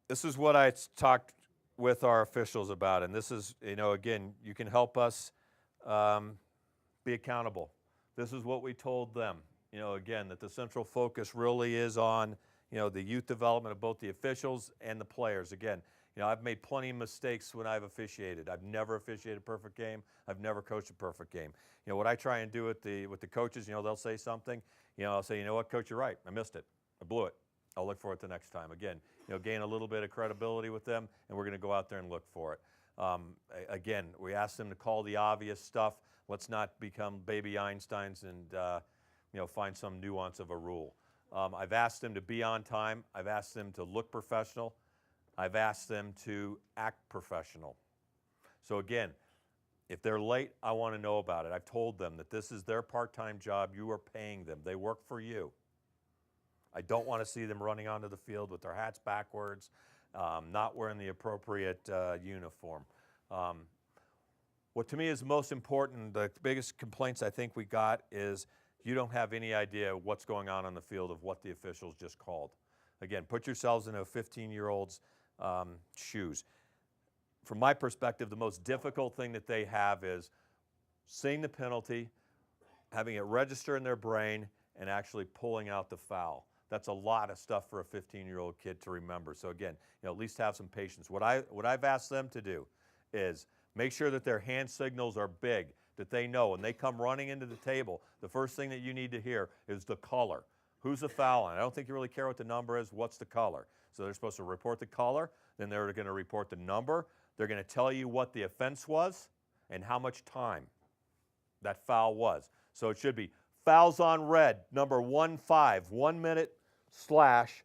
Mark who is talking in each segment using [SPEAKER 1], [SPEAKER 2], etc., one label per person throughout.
[SPEAKER 1] this is what I talked with our officials about, and this is, again, you can help us be accountable. This is what we told them, again, that the central focus really is on, the youth development of both the officials and the players. Again, I've made plenty of mistakes when I've officiated. I've never officiated a perfect game. I've never coached a perfect game. What I try and do with the coaches, they'll say something, I'll say, you know what, coach, you're right. I missed it. I blew it. I'll look for it the next time. Again, gain a little bit of credibility with them, and we're going to go out there and look for it. Again, we ask them to call the obvious stuff. Let's not become baby Einsteins and find some nuance of a rule. I've asked them to be on time. I've asked them to look professional. I've asked them to act professional. So again, if they're late, I want to know about it. I've told them that this is their part-time job. You are paying them. They work for you. I don't want to see them running onto the field with their hats backwards, not wearing the appropriate uniform. What to me is most important, the biggest complaints I think we got is you don't have any idea what's going on the field of what the officials just called. Again, put yourselves in a 15-year-old's shoes. From my perspective, the most difficult thing that they have is seeing the penalty, having it register in their brain, and actually pulling out the foul. That's a lot of stuff for a 15-year-old kid to remember. So again, at least have some patience. What I've asked them to do is make sure that their hand signals are big, that they know. When they come running into the table, the first thing that you need to hear is the color. Who's the foul on? I don't think you really care what the number is. What's the color? So they're supposed to report the color. Then they're going to report the number. They're going to tell you what the offense was and how much time that foul was. So it should be fouls on red, number 15, 1 minute slash.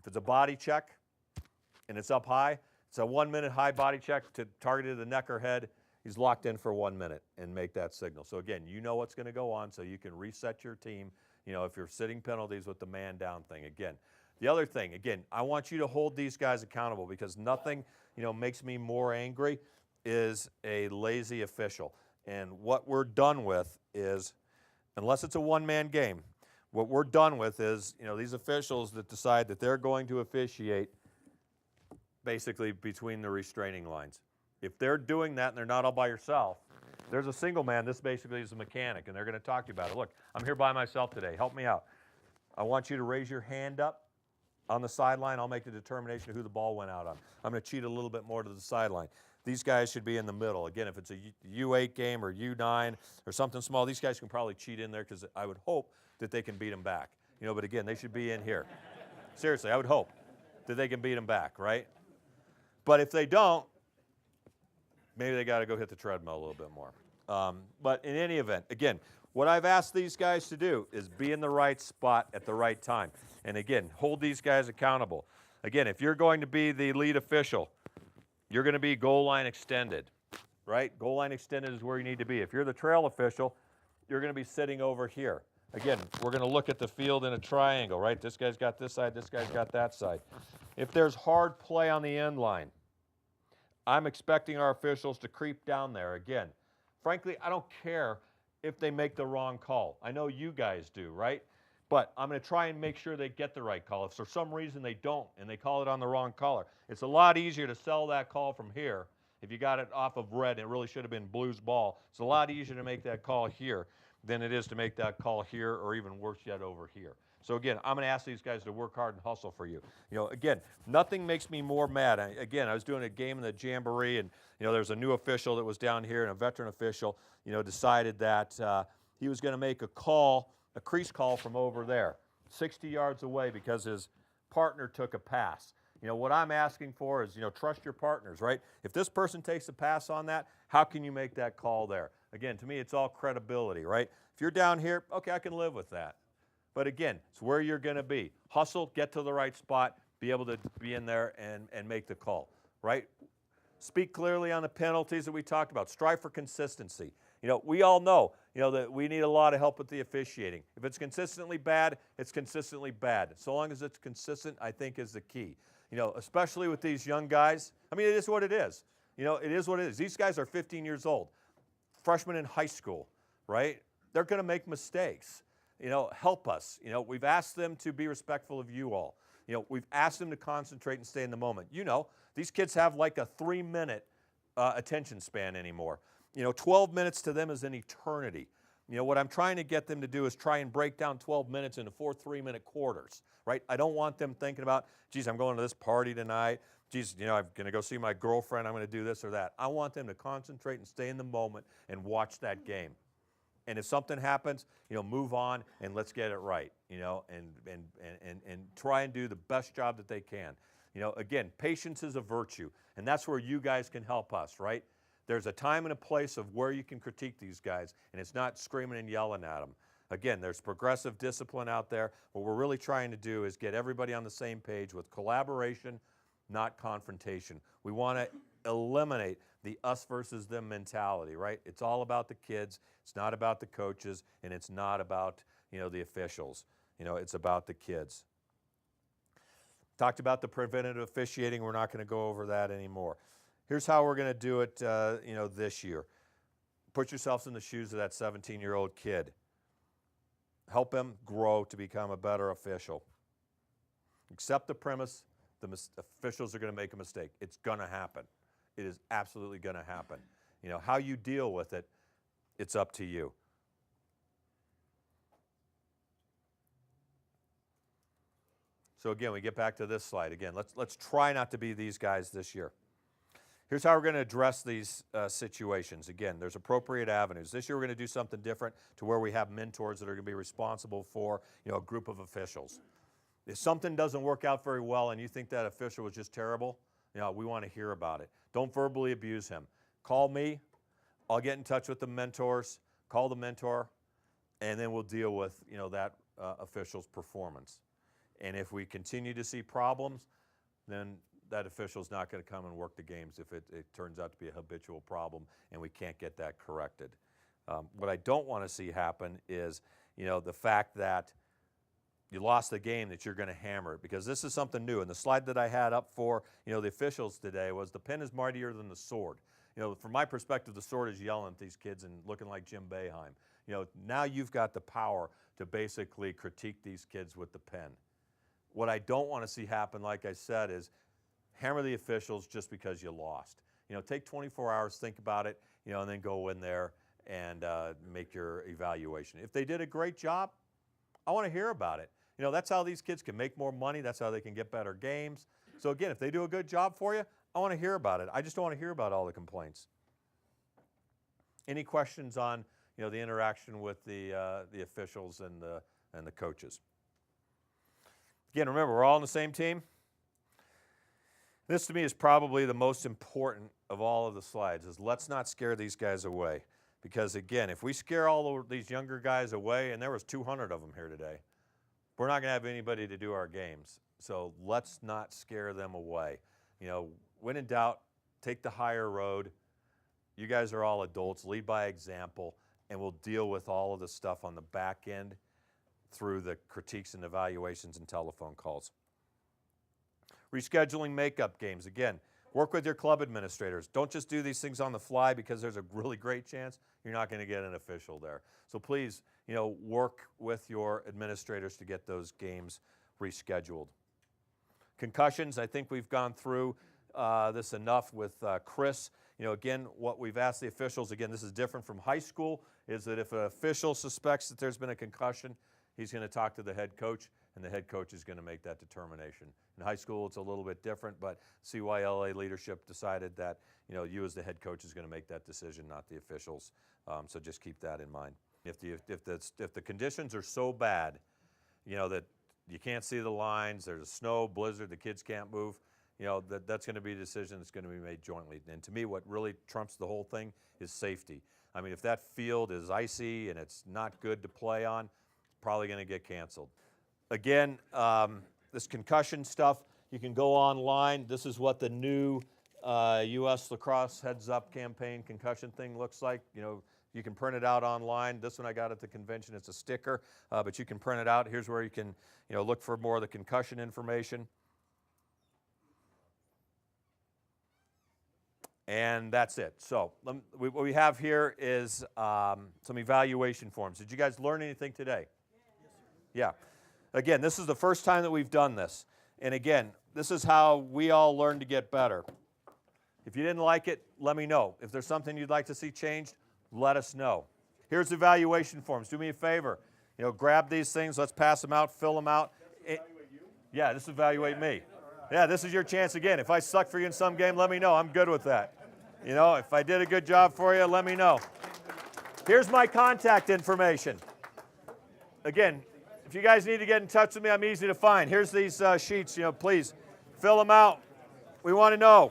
[SPEAKER 1] If it's a body check and it's up high, it's a 1 minute high body check to targeted the neck or head. He's locked in for 1 minute and make that signal. So again, you know what's going to go on, so you can reset your team, if you're sitting penalties with the man down thing. Again, the other thing, again, I want you to hold these guys accountable because nothing, makes me more angry is a lazy official. And what we're done with is, unless it's a one-man game, what we're done with is, these officials that decide that they're going to officiate basically between the restraining lines. If they're doing that and they're not all by yourself, there's a single man, this basically is a mechanic, and they're going to talk to you about it. Look, I'm here by myself today. Help me out. I want you to raise your hand up on the sideline. I'll make the determination of who the ball went out on. I'm going to cheat a little bit more to the sideline. These guys should be in the middle. Again, if it's a U8 game or U9 or something small, these guys can probably cheat in there because I would hope that they can beat them back. But again, they should be in here. Seriously, I would hope that they can beat them back, right? But if they don't, maybe they got to go hit the treadmill a little bit more. But in any event, again, what I've asked these guys to do is be in the right spot at the right time. And again, hold these guys accountable. Again, if you're going to be the lead official, you're going to be goal line extended, right? Goal line extended is where you need to be. If you're the trail official, you're going to be sitting over here. Again, we're going to look at the field in a triangle, right? This guy's got this side, this guy's got that side. If there's hard play on the end line, I'm expecting our officials to creep down there. Again, frankly, I don't care if they make the wrong call. I know you guys do, right? But I'm going to try and make sure they get the right call. If for some reason they don't and they call it on the wrong caller, it's a lot easier to sell that call from here. If you got it off of red, it really should have been blue's ball. It's a lot easier to make that call here than it is to make that call here or even worse yet over here. So again, I'm going to ask these guys to work hard and hustle for you. Again, nothing makes me more mad. I was doing a game in the Jamboree, and there's a new official that was down here, and a veteran official, decided that he was going to make a call, a crease call from over there, 60 yards away, because his partner took a pass. What I'm asking for is, trust your partners, right? If this person takes a pass on that, how can you make that call there? Again, to me, it's all credibility, right? If you're down here, okay, I can live with that. But again, it's where you're going to be. Hustle, get to the right spot, be able to be in there and make the call, right? Speak clearly on the penalties that we talked about. Strive for consistency. We all know, that we need a lot of help with the officiating. If it's consistently bad, it's consistently bad. So long as it's consistent, I think is the key. Especially with these young guys. I mean, it is what it is. It is what it is. These guys are 15 years old, freshmen in high school, right? They're going to make mistakes. Help us. We've asked them to be respectful of you all. You know, we've asked them to concentrate and stay in the moment. You know, these kids have like a 3-minute attention span anymore. You know, 12 minutes to them is an eternity. You know, what I'm trying to get them to do is try and break down 12 minutes into 4 3-minute quarters, right? I don't want them thinking about, geez, I'm going to this party tonight. Geez, you know, I'm going to go see my girlfriend. I'm going to do this or that. I want them to concentrate and stay in the moment and watch that game. And if something happens, you know, move on and let's get it right, you know, and try and do the best job that they can. You know, again, patience is a virtue, and that's where you guys can help us, right? There's a time and a place of where you can critique these guys, and it's not screaming and yelling at them. Again, there's progressive discipline out there. What we're really trying to do is get everybody on the same page with collaboration, not confrontation. We want to eliminate the us versus them mentality, right? It's all about the kids. It's not about the coaches, and it's not about, you know, the officials. You know, it's about the kids. Talked about the preventative officiating. We're not going to go over that anymore. Here's how we're going to do it, you know, this year. Put yourselves in the shoes of that 17-year-old kid. Help him grow to become a better official. Accept the premise the officials are going to make a mistake. It's going to happen. It is absolutely going to happen. You know, how you deal with it, it's up to you. So again, we get back to this slide. Again, let's try not to be these guys this year. Here's how we're going to address these situations. Again, there's appropriate avenues. This year we're going to do something different to where we have mentors that are going to be responsible for, you know, a group of officials. If something doesn't work out very well and you think that official was just terrible, you know, we want to hear about it. Don't verbally abuse him. Call me. I'll get in touch with the mentors. Call the mentor, and then we'll deal with, you know, that official's performance. And if we continue to see problems, then that official's not going to come and work the games if it turns out to be a habitual problem and we can't get that corrected. What I don't want to see happen is, you know, the fact that you lost the game that you're going to hammer it, because this is something new. And the slide that I had up for, you know, the officials today was the pen is mightier than the sword. You know, from my perspective, the sword is yelling at these kids and looking like Jim Boeheim. You know, now you've got the power to basically critique these kids with the pen. What I don't want to see happen, like I said, is hammer the officials just because you lost. You know, take 24 hours, think about it, you know, and then go in there and make your evaluation. If they did a great job, I want to hear about it. You know, that's how these kids can make more money. That's how they can get better games. So again, if they do a good job for you, I want to hear about it. I just don't want to hear about all the complaints. Any questions on, you know, the interaction with the officials and the coaches? Again, remember, we're all on the same team. This to me is probably the most important of all of the slides, is let's not scare these guys away. Because again, if we scare all of these younger guys away, and there was 200 of them here today, we're not going to have anybody to do our games. So let's not scare them away. You know, when in doubt, take the higher road. You guys are all adults, lead by example, and we'll deal with all of the stuff on the back end through the critiques and evaluations and telephone calls. Rescheduling makeup games. Again, work with your club administrators. Don't just do these things on the fly, because there's a really great chance you're not going to get an official there. So please, you know, work with your administrators to get those games rescheduled. Concussions, I think we've gone through this enough with Chris. You know, again, what we've asked the officials, again, this is different from high school, is that if an official suspects that there's been a concussion, he's going to talk to the head coach, and the head coach is going to make that determination. In high school, it's a little bit different, but CYLA leadership decided that, you know, you as the head coach is going to make that decision, not the officials. So just keep that in mind. If the conditions are so bad, you know, that you can't see the lines, there's a snow, blizzard, the kids can't move, you know, that's going to be a decision that's going to be made jointly. And to me, what really trumps the whole thing is safety. I mean, if that field is icy and it's not good to play on, it's probably going to get canceled. Again, this concussion stuff, you can go online. This is what the new U.S. Lacrosse Heads Up campaign concussion thing looks like. You know, you can print it out online. This one I got at the convention. It's a sticker, but you can print it out. Here's where you can, you know, look for more of the concussion information. And that's it. So what we have here is some evaluation forms. Did you guys learn anything today? Yes, sir. Yeah. Again, this is the first time that we've done this. And again, this is how we all learn to get better. If you didn't like it, let me know. If there's something you'd like to see changed, let us know. Here's evaluation forms. Do me a favor. Grab these things. Let's pass them out, fill them out.
[SPEAKER 2] Evaluate you?
[SPEAKER 1] Yeah, this is evaluate me. Yeah, this is your chance again. If I suck for you in some game, let me know. I'm good with that. If I did a good job for you, let me know. Here's my contact information. Again, if you guys need to get in touch with me, I'm easy to find. Here's these sheets. Please fill them out. We want to know.